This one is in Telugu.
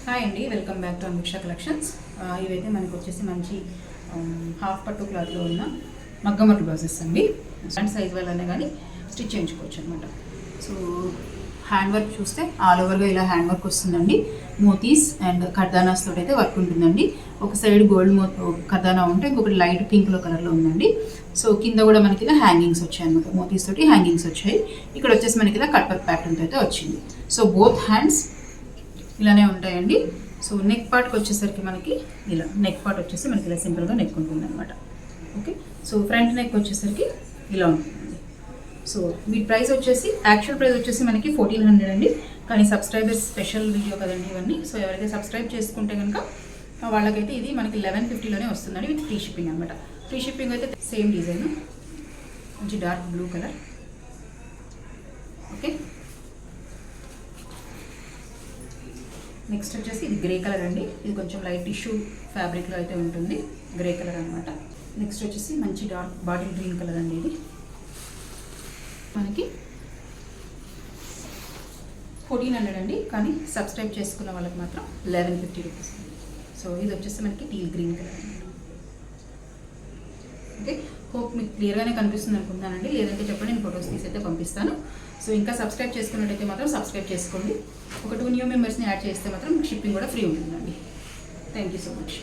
హాయ్ అండి, welcome back to Anviksha collections. ఇవైతే మనకు వచ్చేసి మంచి హాఫ్ పట్టు క్లాత్లో ఉన్న మగ్గమట్టు బ్లౌజెస్ అండి. ఫ్రంట్ సైజ్ వల్లనే కానీ స్టిచ్ చేయించుకోవచ్చు అనమాట. సో హ్యాండ్ వర్క్ చూస్తే ఆల్ ఓవర్గా ఇలా హ్యాండ్ వర్క్ వస్తుందండి. మోతీస్ అండ్ కర్దానాస్ తోటి అయితే వర్క్ ఉంటుందండి. ఒక సైడ్ గోల్డ్ కర్దానా ఉంటే ఇంకొకటి లైట్ పింక్లో కలర్లో ఉందండి. సో కింద కూడా మనకి ఇలా హ్యాంగింగ్స్ వచ్చాయి అనమాట. మోతీస్ తోటి హ్యాంగింగ్స్ వచ్చాయి. ఇక్కడ వచ్చేసి మనకి ఇలా కట్ వర్క్ ప్యాటర్న్తో అయితే వచ్చింది. సో బోత్ హ్యాండ్స్ ఇలానే ఉంటాయండి. సో నెక్ పార్ట్కి వచ్చేసరికి మనకి ఇలా నెక్ పార్ట్ వచ్చేసి మనకి ఇలా సింపుల్గా నెక్ ఉంటుంది అనమాట. ఓకే, సో ఫ్రంట్ నెక్ వచ్చేసరికి ఇలా ఉంటుందండి. సో వీటి ప్రైస్ వచ్చేసి యాక్చువల్ ప్రైస్ వచ్చేసి మనకి 1400 అండి. కానీ సబ్స్క్రైబర్స్ స్పెషల్ వీడియో కదండి ఇవన్నీ. సో ఎవరైతే సబ్స్క్రైబ్ చేసుకుంటే కనుక వాళ్ళకైతే ఇది మనకి 1150లోనే వస్తుందండి, విత్ ఫ్రీ షిప్పింగ్ అనమాట. ఫ్రీ షిప్పింగ్ అయితే సేమ్ డిజైన్, మంచి dark blue colour. Okay, next వచ్చేసి ఇది గ్రే కలర్ అండి. ఇది కొంచెం లైట్ టిష్యూ ఫ్యాబ్రిక్లో అయితే ఉంటుంది, గ్రే కలర్ అనమాట. నెక్స్ట్ వచ్చేసి మంచి డార్క్ బాటిల్ గ్రీన్ కలర్ అండి. ఇది మనకి 1400 అండి. కానీ సబ్స్క్రైబ్ చేసుకున్న వాళ్ళకి మాత్రం 1150 రూపీస్. సో ఇది వచ్చేసి మనకి టీల్ గ్రీన్ కలర్ అనమాట. ఓకే, హోప్ మీకు క్లియర్గానే కనిపిస్తుంది అనుకుంటున్నానండి. లేదంటే చెప్పండి, నేను ఫొటోస్ తీసి అయితే పంపిస్తాను. సో ఇంకా సబ్స్క్రైబ్ చేసుకున్నట్టయితే మాత్రం సబ్స్క్రైబ్ చేసుకోండి. ఒక 2 న్యూ మెంబర్స్ని యాడ్ చేస్తే మాత్రం షిప్పింగ్ కూడా ఫ్రీ ఉంటుందండి. Thank you so much.